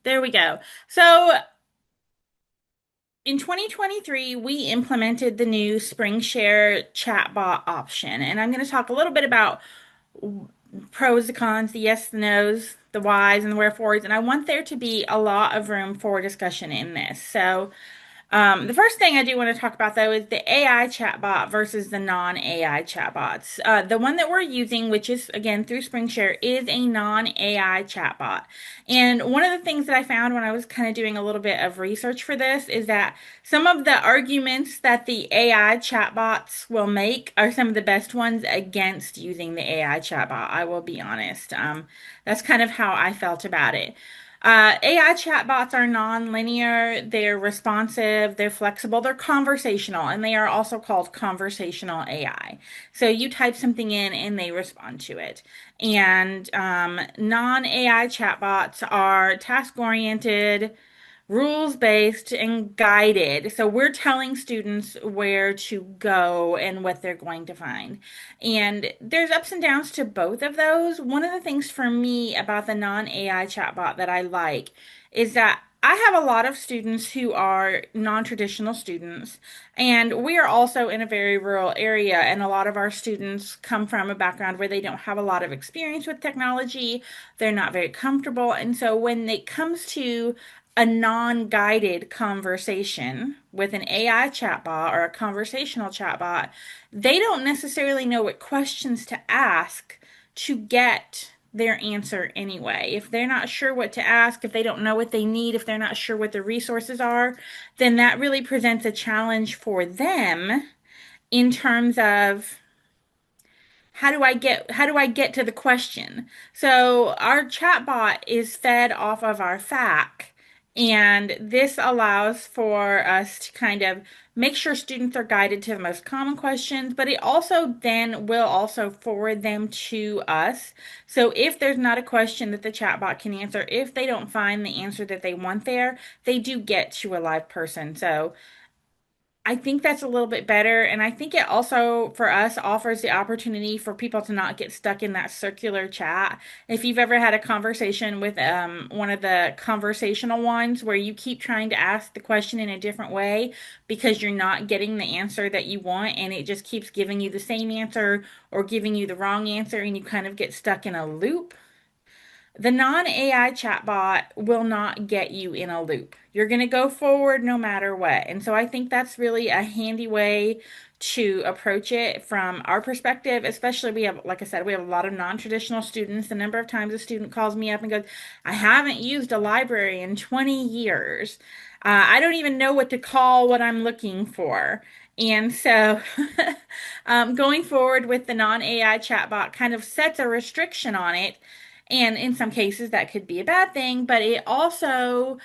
There we go. So in 2023, we implemented the new Spring Share chatbot option. And I'm going to talk a little bit about pros, the cons, the yes, the no's, the whys, and the wherefores. And I want there to be a lot of room for discussion in this. The first thing I do want to talk about though is the AI chatbot versus the non-AI chatbots. The one that we're using, which is again through SpringShare, is a non-AI chatbot. And one of the things that I found when I was kind of doing a little bit of research for this is that some of the arguments that the AI chatbots will make are some of the best ones against using the AI chatbot. I will be honest. That's kind of how I felt about it. AI chatbots are non-linear, they're responsive, they're flexible, they're conversational, and they are also called conversational AI. So you type something in and they respond to it. And non-AI chatbots are task-oriented, rules-based, and guided. So we're telling students where to go and what they're going to find. And there's ups and downs to both of those. One of the things for me about the non-AI chatbot that I like is that I have a lot of students who are non-traditional students, and we are also in a very rural area, and a lot of our students come from a background where they don't have a lot of experience with technology. They're not very comfortable, and so when it comes to a non-guided conversation with an AI chatbot or a conversational chatbot, they don't necessarily know what questions to ask to get their answer anyway. If they're not sure what to ask, if they don't know what they need, if they're not sure what the resources are, then that really presents a challenge for them in terms of how do I get to the question? So our chatbot is fed off of our FAQ, and this allows for us to kind of make sure students are guided to the most common questions, but it also then will also forward them to us. So if there's not a question that the chatbot can answer, if they don't find the answer that they want there, they do get to a live person. So I think that's a little bit better. And I think it also, for us, offers the opportunity for people to not get stuck in that circular chat. If you've ever had a conversation with one of the conversational ones where you keep trying to ask the question in a different way because you're not getting the answer that you want, and it just keeps giving you the same answer or giving you the wrong answer, and you kind of get stuck in a loop. The non-AI chatbot will not get you in a loop. You're going to go forward no matter what. And so I think that's really a handy way to approach it from our perspective, especially we have, like I said, we have a lot of non-traditional students. The number of times a student calls me up and goes, I haven't used a library in 20 years. I don't even know what to call what I'm looking for. And so going forward with the non-AI chatbot kind of sets a restriction on it, and in some cases, that could be a bad thing, but it also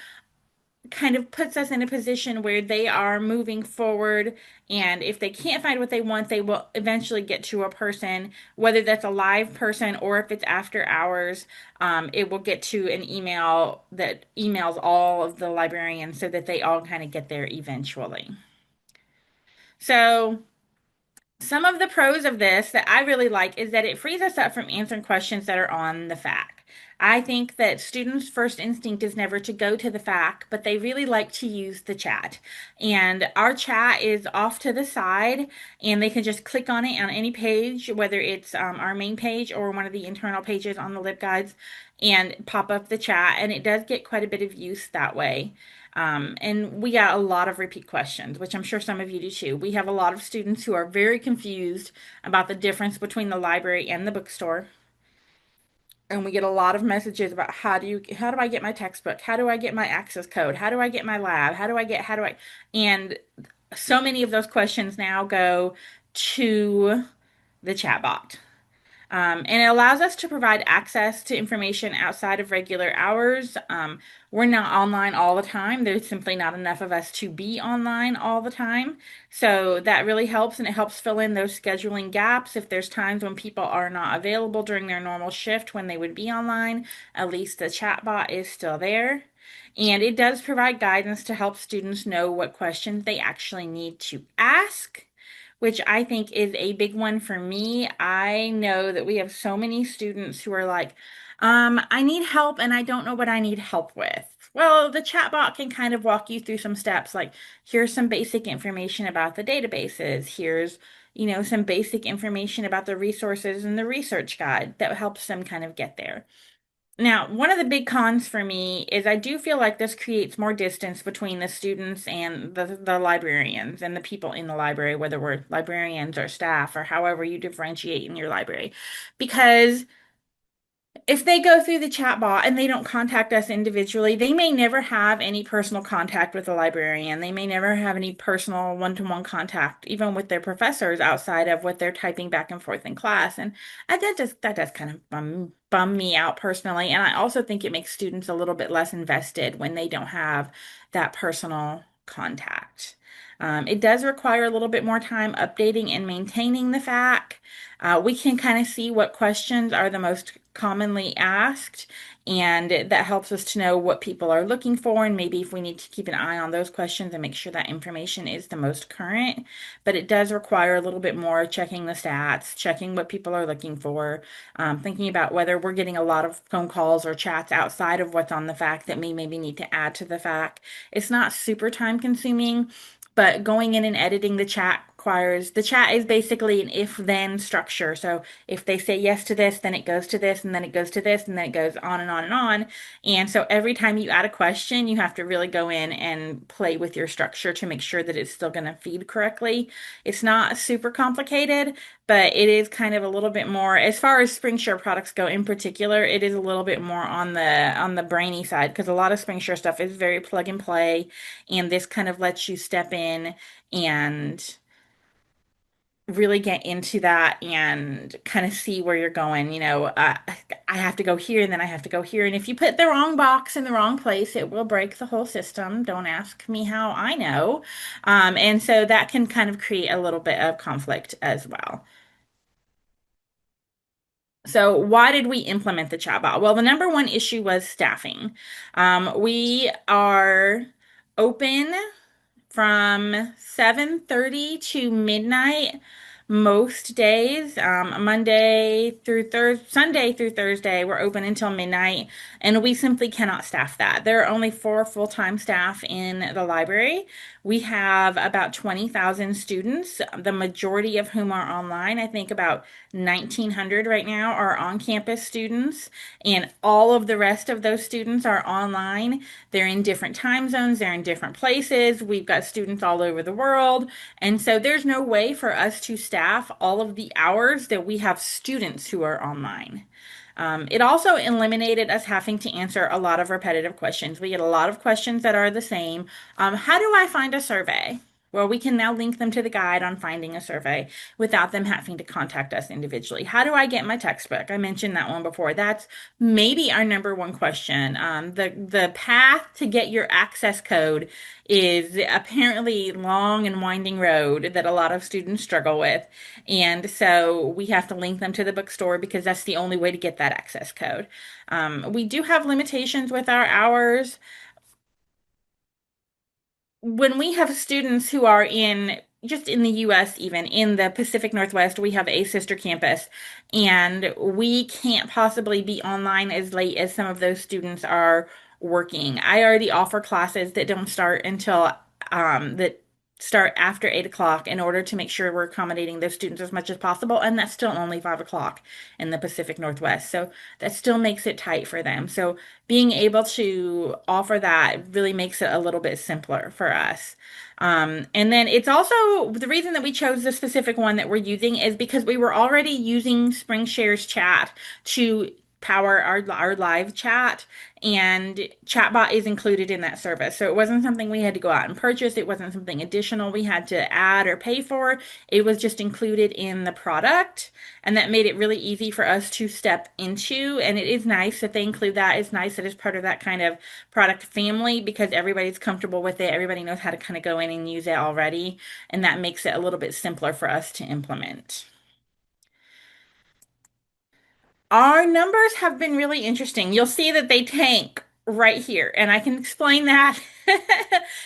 kind of puts us in a position where they are moving forward. And if they can't find what they want, they will eventually get to a person, whether that's a live person or if it's after hours. It will get to an email that emails all of the librarians so that they all kind of get there eventually. So, some of the pros of this that I really like is that it frees us up from answering questions that are on the FAQ. I think that students' first instinct is never to go to the FAQ, but they really like to use the chat. And our chat is off to the side, and they can just click on it on any page, whether it's our main page or one of the internal pages on the LibGuides, and pop up the chat. And it does get quite a bit of use that way. And we got a lot of repeat questions, which I'm sure some of you do too. We have a lot of students who are very confused about the difference between the library and the bookstore. And we get a lot of messages about how do I get my textbook? How do I get my access code? How do I get my lab? How do I, and so many of those questions now go to the chatbot. And it allows us to provide access to information outside of regular hours. We're not online all the time. There's simply not enough of us to be online all the time. So that really helps, and it helps fill in those scheduling gaps. If there's times when people are not available during their normal shift when they would be online, at least the chatbot is still there. And it does provide guidance to help students know what questions they actually need to ask, which I think is a big one for me. I know that we have so many students who are like, I need help and I don't know what I need help with. Well, the chatbot can kind of walk you through some steps like here's some basic information about the databases. Here's, some basic information about the resources and the research guide that helps them kind of get there. Now, one of the big cons for me is I do feel like this creates more distance between the students and the librarians and the people in the library, whether we're librarians or staff or however you differentiate in your library. Because if they go through the chat bot and they don't contact us individually, they may never have any personal contact with the librarian. They may never have any personal one-to-one contact, even with their professors outside of what they're typing back and forth in class. And that does kind of bum me out personally. And I also think it makes students a little bit less invested when they don't have that personal contact. It does require a little bit more time updating and maintaining the FAQ. We can kind of see what questions are the most commonly asked, and that helps us to know what people are looking for, and maybe if we need to keep an eye on those questions and make sure that information is the most current. But it does require a little bit more checking the stats, checking what people are looking for, thinking about whether we're getting a lot of phone calls or chats outside of what's on the FAQ that we maybe need to add to the FAQ. It's not super time consuming. But going in and editing the chat requires the chat is basically an if-then structure. So if they say yes to this, then it goes to this, and then it goes to this, and then it goes on and on and on. And so every time you add a question, you have to really go in and play with your structure to make sure that it's still going to feed correctly. It's not super complicated, but it is kind of a little bit more, as far as SpringShare products go in particular, it is a little bit more on the brainy side because a lot of SpringShare stuff is very plug and play, and this kind of lets you step in and really get into that and kind of see where you're going. I have to go here and then I have to go here. And if you put the wrong box in the wrong place, it will break the whole system. Don't ask me how I know. And so that can kind of create a little bit of conflict as well. So why did we implement the chatbot? Well, the number one issue was staffing. We are open from 7:30 to midnight most days. Monday through Thursday, Sunday through Thursday, we're open until midnight, and we simply cannot staff that. There are only 4 full-time staff in the library. We have about 20,000 students, the majority of whom are online. I think about 1,900 right now are on-campus students, and all of the rest of those students are online. They're in different time zones, they're in different places. We've got students all over the world, and so there's no way for us to staff all of the hours that we have students who are online. It also eliminated us having to answer a lot of repetitive questions. We get a lot of questions that are the same. How do I find a survey? Well, we can now link them to the guide on finding a survey without them having to contact us individually. How do I get my textbook? I mentioned that one before. That's maybe our number one question. The path to get your access code is apparently long and winding road that a lot of students struggle with. And so we have to link them to the bookstore because that's the only way to get that access code. We do have limitations with our hours when we have students who are in just in the US, even in the Pacific Northwest, we have a sister campus, and we can't possibly be online as late as some of those students are working. I already offer classes that don't start until that start after 8 o'clock in order to make sure we're accommodating those students as much as possible, and that's still only 5 o'clock in the Pacific Northwest. So that still makes it tight for them. So being able to offer that really makes it a little bit simpler for us. And then it's also the reason that we chose the specific one that we're using is because we were already using SpringShare's chat to power our live chat, and Chatbot is included in that service. So it wasn't something we had to go out and purchase. It wasn't something additional we had to add or pay for. It was just included in the product, and that made it really easy for us to step into. And it is nice that they include that. It's nice that it's part of that kind of product family because everybody's comfortable with it. Everybody knows how to kind of go in and use it already, and that makes it a little bit simpler for us to implement. Our numbers have been really interesting. You'll see that they tank right here, and I can explain that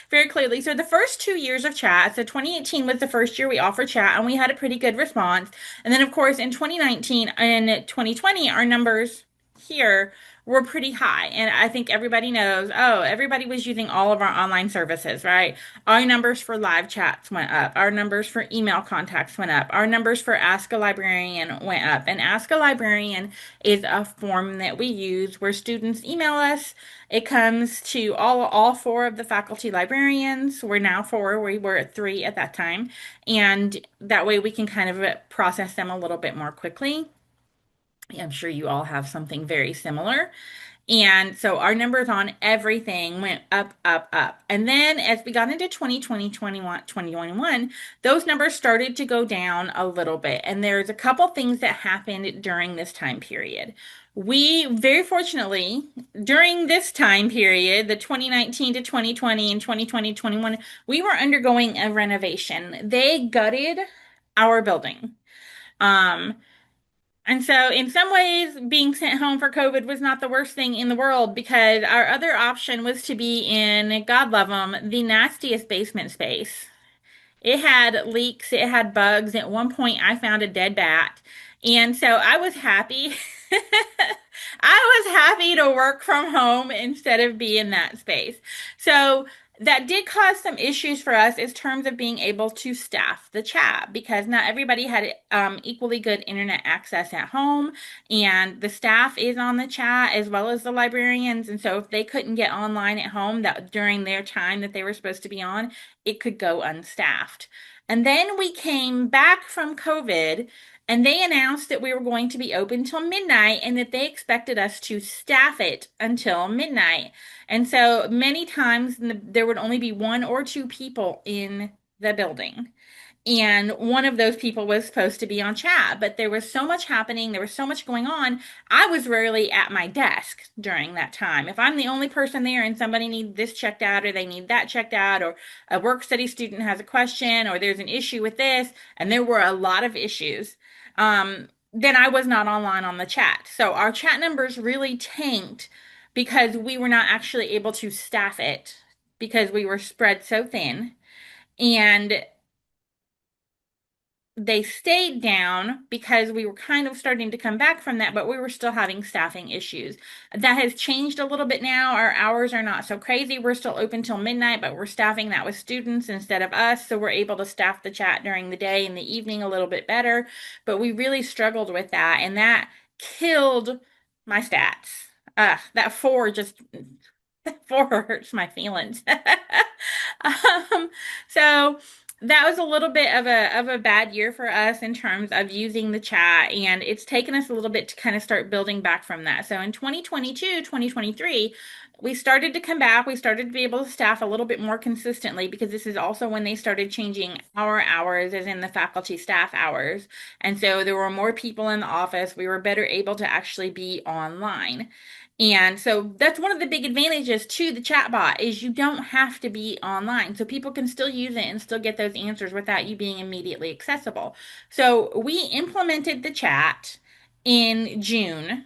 very clearly. So the first 2 years of chat, so 2018 was the first year we offered chat, and we had a pretty good response. And then, of course, in 2019 and 2020, our numbers here were pretty high. And I think everybody knows, oh, everybody was using all of our online services, right? Our numbers for live chats went up. Our numbers for email contacts went up. Our numbers for Ask a Librarian went up. And Ask a Librarian is a form that we use where students email us. It comes to all four of the faculty librarians. We're now four. We were at three at that time. And that way we can kind of process them a little bit more quickly. I'm sure you all have something very similar. And so our numbers on everything went up, up, up. And then as we got into 2020, 2021, those numbers started to go down a little bit. And there's a couple things that happened during this time period. We very fortunately, during this time period, the 2019 to 2020 and 2020 21, we were undergoing a renovation. They gutted our building. Um, and so, in some ways, being sent home for COVID was not the worst thing in the world because our other option was to be in, God love them, the nastiest basement space. It had leaks, it had bugs. At one point, I found a dead bat. And so I was happy. I was happy to work from home instead of be in that space. So that did cause some issues for us in terms of being able to staff the chat because not everybody had equally good internet access at home, and the staff is on the chat as well as the librarians. And so if they couldn't get online at home that during their time that they were supposed to be on, it could go unstaffed. And then we came back from COVID and they announced that we were going to be open till midnight and that they expected us to staff it until midnight. And so many times there would only be one or two people in the building. And one of those people was supposed to be on chat, but there was so much happening, there was so much going on. I was rarely at my desk during that time. If I'm the only person there and somebody needs this checked out, or they need that checked out, or a work study student has a question, or there's an issue with this, and there were a lot of issues, then I was not online on the chat. So our chat numbers really tanked because we were not actually able to staff it because we were spread so thin. And they stayed down because we were kind of starting to come back from that, but we were still having staffing issues. That has changed a little bit now. Our hours are not so crazy. We're still open till midnight, but we're staffing that with students instead of us. So we're able to staff the chat during the day and the evening a little bit better. But we really struggled with that, and that killed my stats. That four just four hurts my feelings. Um, so that was a little bit of a bad year for us in terms of using the chat, and it's taken us a little bit to kind of start building back from that. So in 2022, 2023, we started to come back. We started to be able to staff a little bit more consistently because this is also when they started changing our hours, as in the faculty staff hours. And so there were more people in the office. We were better able to actually be online. And so that's one of the big advantages to the chatbot is you don't have to be online. So people can still use it and still get those answers without you being immediately accessible. So we implemented the chat in June,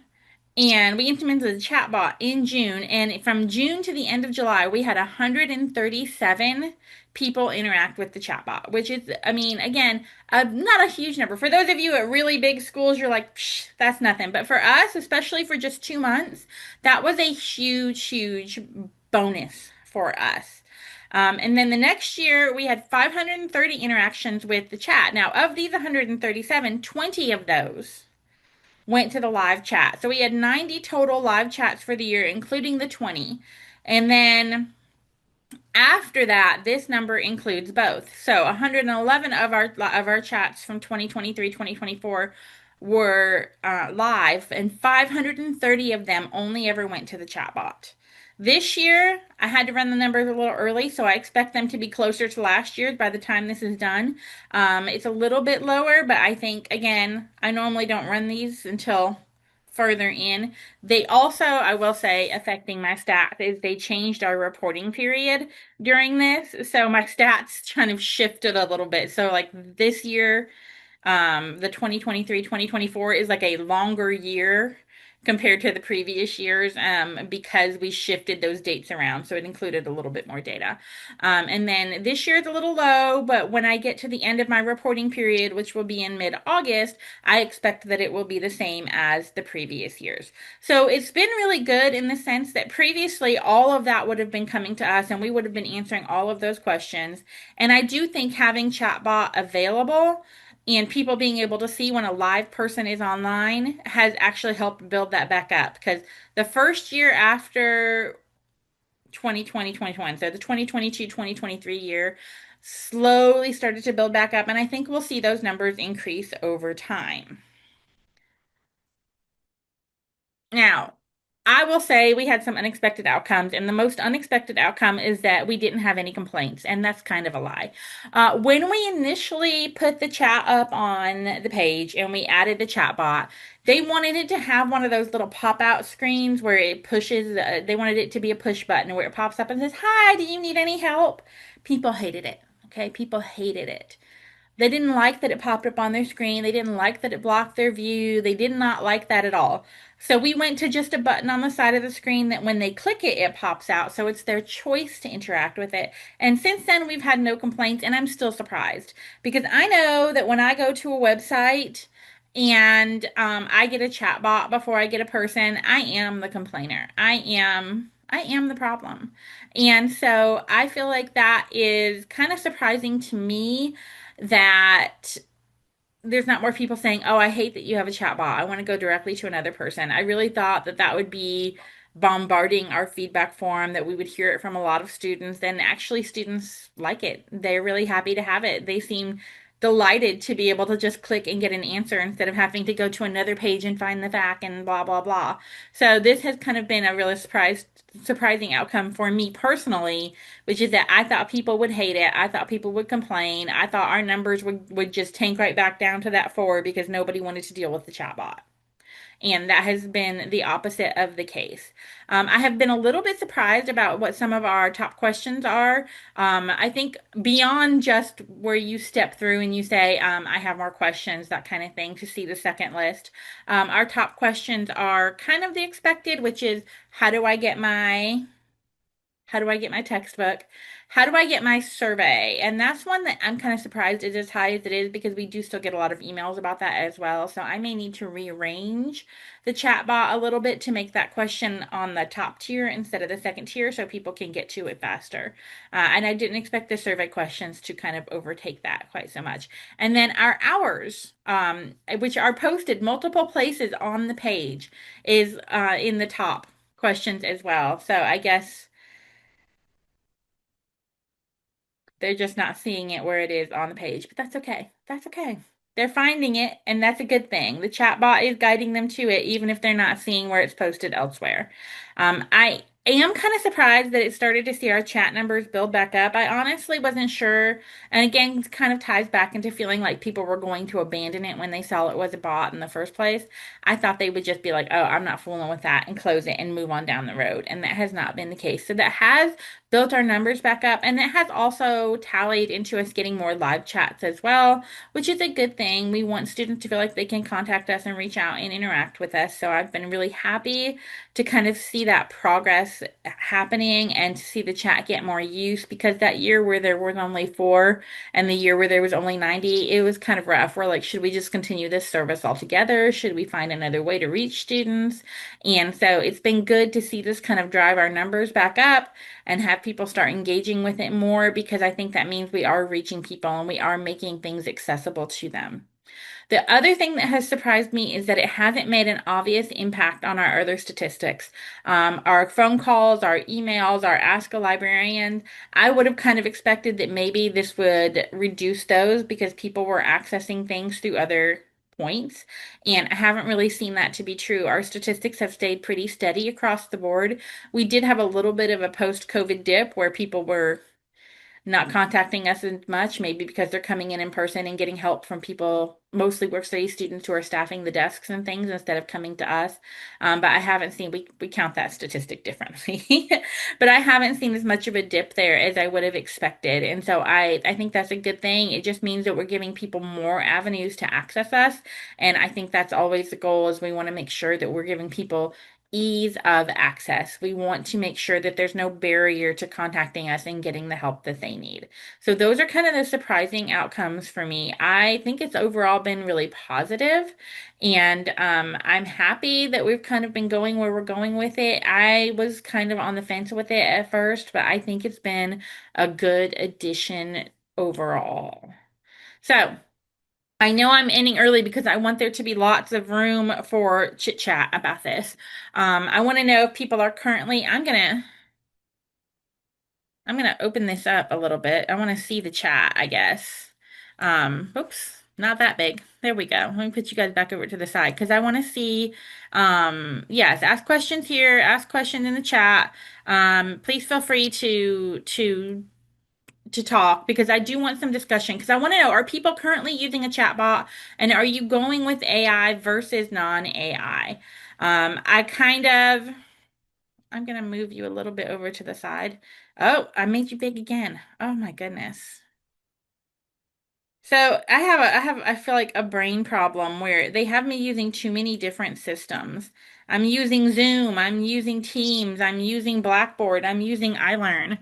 and we implemented the chatbot in June. And from June to the end of July, we had 137 people interact with the chatbot, which is, I mean, again, not a huge number. For those of you at really big schools, you're like, psh, that's nothing. But for us, especially for just 2 months, that was a huge, huge bonus for us. And then the next year, we had 530 interactions with the chat. Now, of these 137, 20 of those went to the live chat. So we had 90 total live chats for the year, including the 20. And then after that, this number includes both. So 111 of our chats from 2023, 2024 were live, and 530 of them only ever went to the chatbot. This year, I had to run the numbers a little early, so I expect them to be closer to last year's by the time this is done. It's a little bit lower, but I think, again, I normally don't run these until further in. They also, I will say, affecting my stats is they changed our reporting period during this. So my stats kind of shifted a little bit. So like this year, the 2023, 2024 is like a longer year compared to the previous years because we shifted those dates around. So it included a little bit more data. And then this year is a little low, but when I get to the end of my reporting period, which will be in mid-August, I expect that it will be the same as the previous years. So it's been really good in the sense that previously all of that would have been coming to us and we would have been answering all of those questions. And I do think having Chatbot available and people being able to see when a live person is online has actually helped build that back up because the first year after 2020, 2021, so the 2022, 2023 year slowly started to build back up, and I think we'll see those numbers increase over time. Now, I will say we had some unexpected outcomes, and the most unexpected outcome is that we didn't have any complaints, and that's kind of a lie. When we initially put the chat up on the page and we added the chat bot, they wanted it to have one of those little pop-out screens where it pushes, they wanted it to be a push button where it pops up and says, "Hi, do you need any help?" People hated it. Okay, people hated it. They didn't like that it popped up on their screen. They didn't like that it blocked their view. They did not like that at all. So we went to just a button on the side of the screen that when they click it, it pops out. So it's their choice to interact with it. And since then, we've had no complaints, and I'm still surprised because I know that when I go to a website and I get a chat bot before I get a person, I am the complainer. I am the problem. And so I feel like that is kind of surprising to me that there's not more people saying, "Oh, I hate that you have a chat bot. I want to go directly to another person." I really thought that that would be bombarding our feedback form, that we would hear it from a lot of students. And actually, students like it. They're really happy to have it. They seem delighted to be able to just click and get an answer instead of having to go to another page and find the fact and blah, blah, blah. So this has kind of been a really surprising outcome for me personally, which is that I thought people would hate it. I thought people would complain. I thought our numbers would just tank right back down to that four because nobody wanted to deal with the chatbot. And that has been the opposite of the case. I have been a little bit surprised about what some of our top questions are. I think beyond just where you step through and you say, I have more questions, that kind of thing, to see the second list. Our top questions are kind of the expected, which is how do I get my how do I get my textbook? How do I get my survey? And that's one that I'm kind of surprised is as high as it is because we do still get a lot of emails about that as well. So I may need to rearrange the chat bot a little bit to make that question on the top tier instead of the second tier so people can get to it faster. And I didn't expect the survey questions to kind of overtake that quite so much. And then our hours, which are posted multiple places on the page, is in the top questions as well. So I guess they're just not seeing it where it is on the page, but that's okay. That's okay. They're finding it, and that's a good thing. The chatbot is guiding them to it, even if they're not seeing where it's posted elsewhere. I am kind of surprised that it started to see our chat numbers build back up. I honestly wasn't sure. And again, it kind of ties back into feeling like people were going to abandon it when they saw it was a bot in the first place. I thought they would just be like, "Oh, I'm not fooling with that," and close it and move on down the road. And that has not been the case. So that has built our numbers back up. And it has also tallied into us getting more live chats as well, which is a good thing. We want students to feel like they can contact us and reach out and interact with us. So I've been really happy to kind of see that progress happening and to see the chat get more use because that year where there was only four and the year where there was only 90, it was kind of rough. We're like, should we just continue this service altogether? Should we find another way to reach students? And so it's been good to see this kind of drive our numbers back up and have people start engaging with it more because I think that means we are reaching people and we are making things accessible to them. The other thing that has surprised me is that it hasn't made an obvious impact on our other statistics. Our phone calls, our emails, our Ask a Librarian. I would have kind of expected that maybe this would reduce those because people were accessing things through other points. And I haven't really seen that to be true. Our statistics have stayed pretty steady across the board. We did have a little bit of a post-COVID dip where people were not contacting us as much, maybe because they're coming in person and getting help from people mostly work study students who are staffing the desks and things instead of coming to us. But I haven't seen, we count that statistic differently, but I haven't seen as much of a dip there as I would have expected. And so I think that's a good thing. It just means that we're giving people more avenues to access us. And I think that's always the goal is we want to make sure that we're giving people ease of access. We want to make sure that there's no barrier to contacting us and getting the help that they need. So those are kind of the surprising outcomes for me. I think it's overall been really positive, and I'm happy that we've kind of been going where we're going with it. I was kind of on the fence with it at first, but I think it's been a good addition overall. So I know I'm ending early because I want there to be lots of room for chit chat about this. I want to know if people are currently, I'm gonna open this up a little bit. I want to see the chat, I guess. Oops, not that big. There we go. Let me put you guys back over to the side because I want to see, yes, ask questions here, ask questions in the chat. Please feel free to talk because I do want some discussion because I want to know, are people currently using a chatbot and are you going with AI versus non-AI? I kind of I'm gonna move you a little bit over to the side. Oh, I made you big again. Oh my goodness. So I feel like a brain problem where they have me using too many different systems. I'm using Zoom, I'm using Teams, I'm using Blackboard, I'm using iLearn.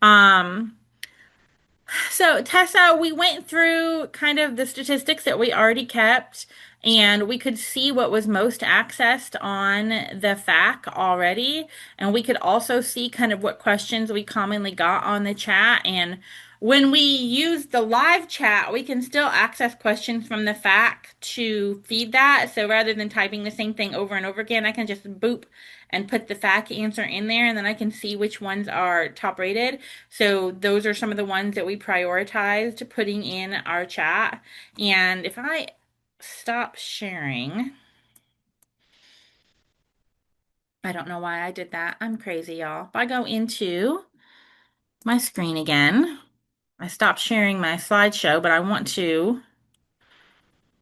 Um, So, Tessa, we went through kind of the statistics that we already kept, and we could see what was most accessed on the FAQ already. And we could also see kind of what questions we commonly got on the chat. And when we use the live chat, we can still access questions from the FAQ to feed that. So rather than typing the same thing over and over again, I can just boop and put the FAQ answer in there, and then I can see which ones are top rated. So those are some of the ones that we prioritized putting in our chat. And if I stop sharing, I don't know why I did that. I'm crazy, y'all. If I go into my screen again, I stopped sharing my slideshow, but I want to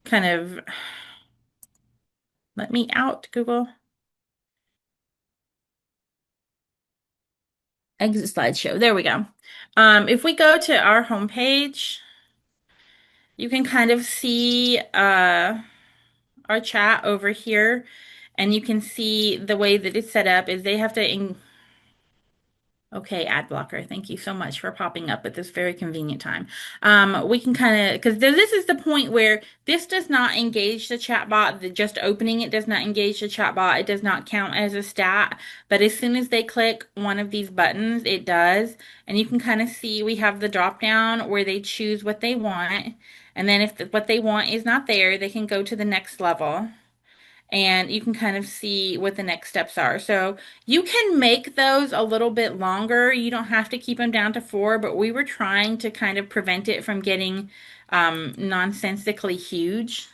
kind of let me out, Google. Exit slideshow. There we go. If we go to our homepage, you can kind of see our chat over here, and you can see the way that it's set up is they have to okay, ad blocker. Thank you so much for popping up at this very convenient time. We can kind of, because this is the point where this does not engage the chatbot. Just opening it does not engage the chatbot. It does not count as a stat. But as soon as they click one of these buttons, it does. And you can kind of see we have the drop down where they choose what they want. And then if what they want is not there, they can go to the next level and you can kind of see what the next steps are. So you can make those a little bit longer. You don't have to keep them down to 4, but we were trying to kind of prevent it from getting nonsensically huge.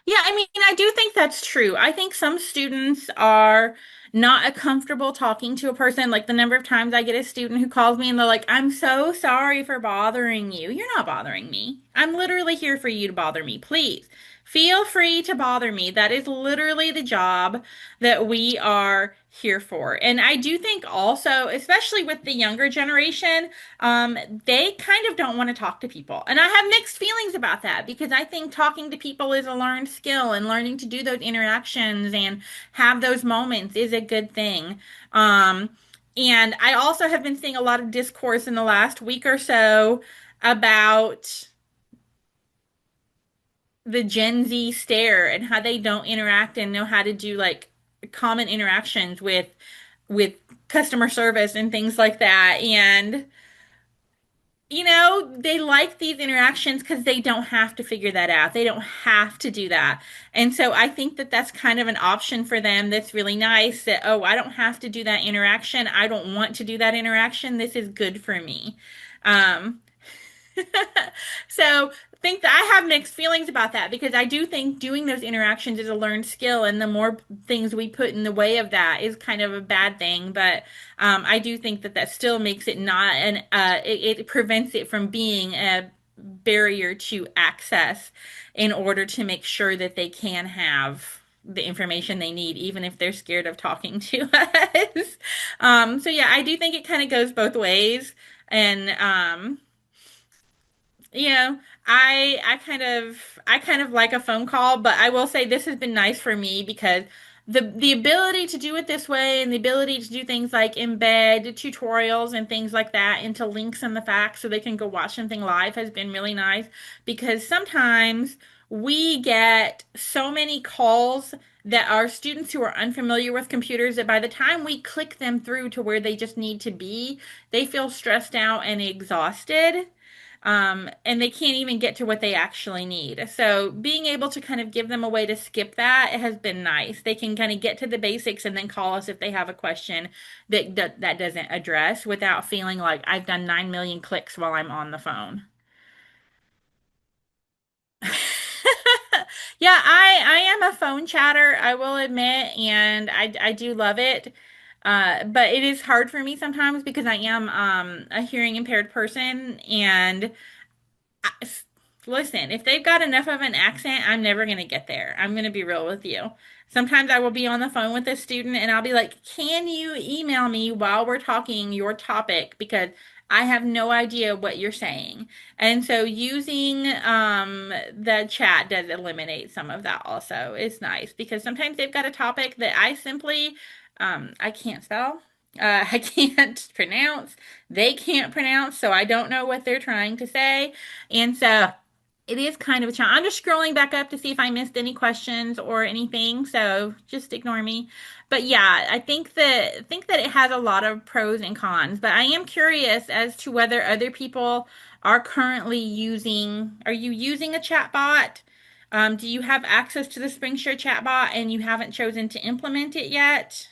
Yeah, I mean, I do think that's true. I think some students are not comfortable talking to a person. Like the number of times I get a student who calls me and they're like, I'm so sorry for bothering you. You're not bothering me. I'm literally here for you to bother me. Please feel free to bother me. That is literally the job that we are here for. And I do think also, especially with the younger generation, they kind of don't want to talk to people. And I have mixed feelings about that because I think talking to people is a learned skill and learning to do those interactions and have those moments is a good thing. Um, and I also have been seeing a lot of discourse in the last week or so about the Gen Z stare and how they don't interact and know how to do like common interactions with customer service and things like that. And they like these interactions because they don't have to figure that out. They don't have to do that. And so I think that that's kind of an option for them that's really nice that, oh, I don't have to do that interaction. I don't want to do that interaction. This is good for me. Um, So think that I have mixed feelings about that because I do think doing those interactions is a learned skill, and the more things we put in the way of that is kind of a bad thing. But I do think that that still makes it not an it prevents it from being a barrier to access in order to make sure that they can have the information they need, even if they're scared of talking to us. So yeah, I do think it kind of goes both ways. And you know, I kind of like a phone call, but I will say this has been nice for me because the ability to do it this way and the ability to do things like embed tutorials and things like that into links in the facts so they can go watch something live has been really nice because sometimes we get so many calls that are students who are unfamiliar with computers that by the time we click them through to where they just need to be, they feel stressed out and exhausted, and they can't even get to what they actually need. So being able to kind of give them a way to skip that has been nice. They can kind of get to the basics and then call us if they have a question that doesn't address without feeling like I've done 9 million clicks while I'm on the phone. Yeah, I am a phone chatter, I will admit, and I do love it. But it is hard for me sometimes because I am a hearing impaired person and I- listen, if they've got enough of an accent, I'm never going to get there. I'm going to be real with you. Sometimes I will be on the phone with a student and I'll be like, "Can you email me while we're talking your topic? Because I have no idea what you're saying." And so using the chat does eliminate some of that also. It's nice because sometimes they've got a topic that I simply I can't spell. I can't pronounce. They can't pronounce, so I don't know what they're trying to say. And so it is kind of a challenge. I'm just scrolling back up to see if I missed any questions or anything, so just ignore me. But yeah, I think that it has a lot of pros and cons. But I am curious as to whether other people are currently are you using a chatbot? Do you have access to the SpringShare chatbot and you haven't chosen to implement it yet?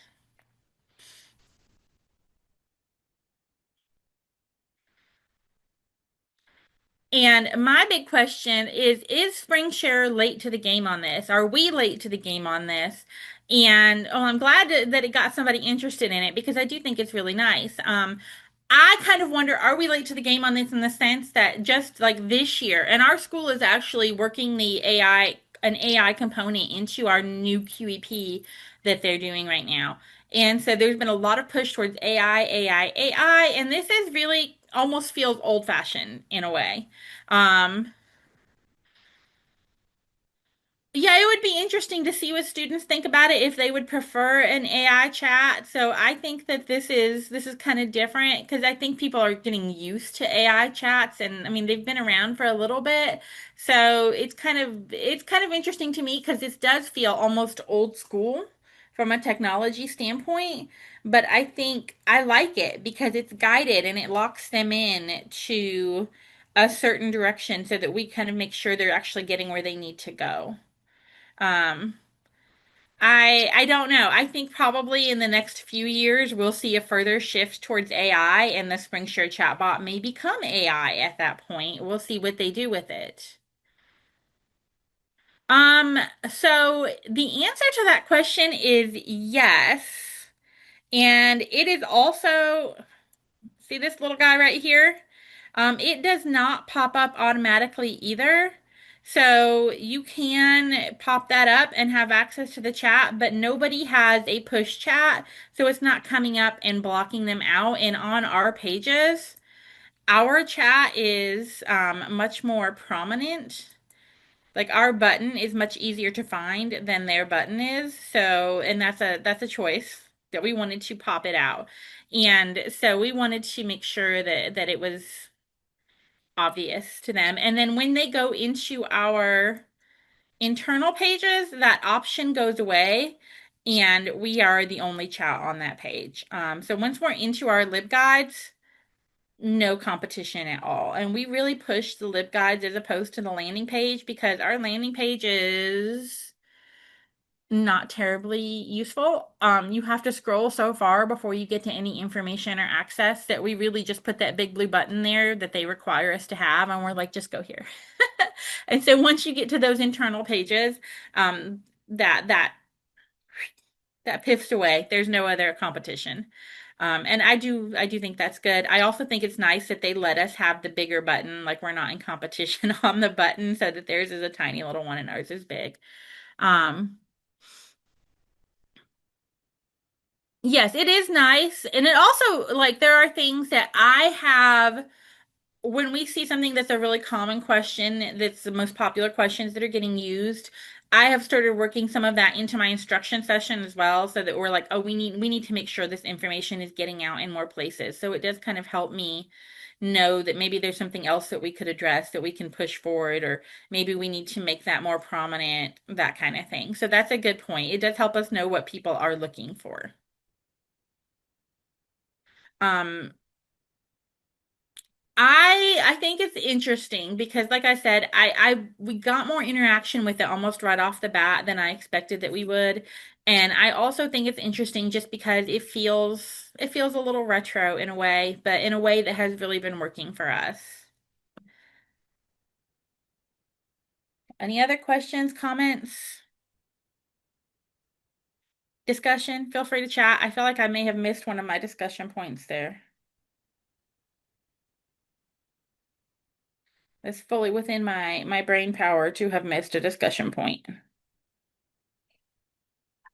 And my big question is SpringShare late to the game on this? Are we late to the game on this? And oh, I'm glad that it got somebody interested in it because I do think it's really nice. I kind of wonder, are we late to the game on this in the sense that just like this year, and our school is actually working an AI component into our new QEP that they're doing right now. And so there's been a lot of push towards AI, and this is really almost feels old-fashioned in a way. Um, yeah, it would be interesting to see what students think about it if they would prefer an AI chat. So I think that this is kind of different because I think people are getting used to AI chats and I mean they've been around for a little bit. So it's kind of interesting to me because this does feel almost old school from a technology standpoint, but I think I like it because it's guided and it locks them in to a certain direction so that we kind of make sure they're actually getting where they need to go. Um, I don't know. I think probably in the next few years we'll see a further shift towards AI and the SpringShare chatbot may become AI at that point. We'll see what they do with it. Um, so the answer to that question is yes. And it is also, see this little guy right here? It does not pop up automatically either. So you can pop that up and have access to the chat, but nobody has a push chat, so it's not coming up and blocking them out. And on our pages, our chat is much more prominent. Like our button is much easier to find than their button is. So, and that's a choice that we wanted to pop it out. And so we wanted to make sure that it was obvious to them. And then when they go into our internal pages, that option goes away and we are the only chat on that page. So once we're into our LibGuides, no competition at all. And we really push the LibGuides as opposed to the landing page because our landing page is not terribly useful. You have to scroll so far before you get to any information or access that we really just put that big blue button there that they require us to have, and we're like, just go here. And so once you get to those internal pages, um, that that that piffs away. There's no other competition. And I do think that's good. I also think it's nice that they let us have the bigger button, like we're not in competition on the button, so that theirs is a tiny little one and ours is big. Um, yes, it is nice. And it also, like, there are things that I have when we see something that's a really common question, that's the most popular questions that are getting used, I have started working some of that into my instruction session as well, so that we're like, oh, we need to make sure this information is getting out in more places. So it does kind of help me know that maybe there's something else that we could address that we can push forward, or maybe we need to make that more prominent, that kind of thing. So that's a good point. It does help us know what people are looking for. Um, I think it's interesting because like I said, I we got more interaction with it almost right off the bat than I expected that we would. And I also think it's interesting just because it feels a little retro in a way, but in a way that has really been working for us. Any other questions, comments, discussion? Feel free to chat. I feel like I may have missed one of my discussion points there. It's fully within my brain power to have missed a discussion point.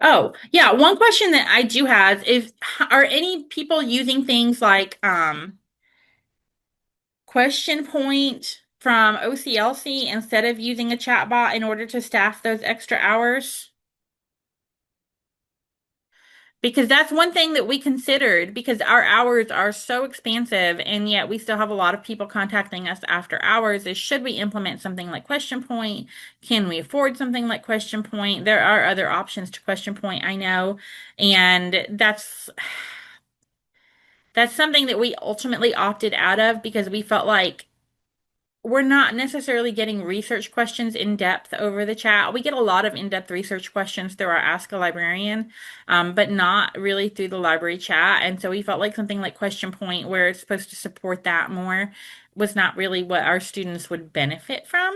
Oh, yeah. One question that I do have is, are any people using things like question point from OCLC instead of using a chatbot in order to staff those extra hours? Because that's one thing that we considered because our hours are so expansive and yet we still have a lot of people contacting us after hours is should we implement something like question point? Can we afford something like question point? There are other options to question point, I know. And that's something that we ultimately opted out of because we felt like we're not necessarily getting research questions in depth over the chat. We get a lot of in-depth research questions through our Ask a Librarian, but not really through the library chat. And so we felt like something like Question Point, where it's supposed to support that more, was not really what our students would benefit from.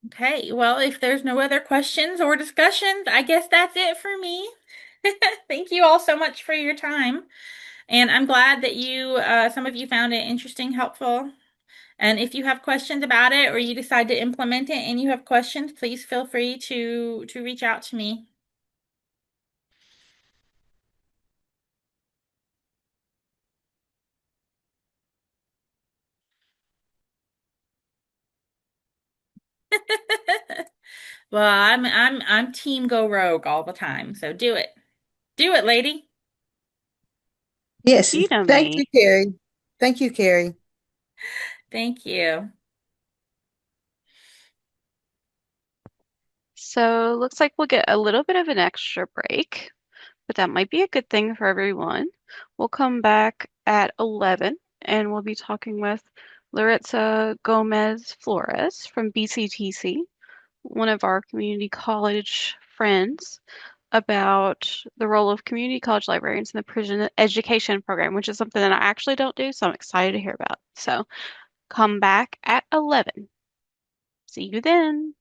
Okay, well, if there's no other questions or discussions, I guess that's it for me. Thank you all so much for your time. And I'm glad that some of you found it interesting, helpful. And if you have questions about it or you decide to implement it and you have questions, please feel free to reach out to me. Well, I'm team go rogue all the time, so do it. Do it, lady. Yes, You know thank you, me. Carrie. Thank you, Carrie. Thank you. So looks like we'll get a little bit of an extra break, but that might be a good thing for everyone. We'll come back at 11 and we'll be talking with Laritza Gomez Flores from BCTC, one of our community college friends, about the role of community college librarians in the prison education program, which is something that I actually don't do, so I'm excited to hear about. So come back at 11. See you then.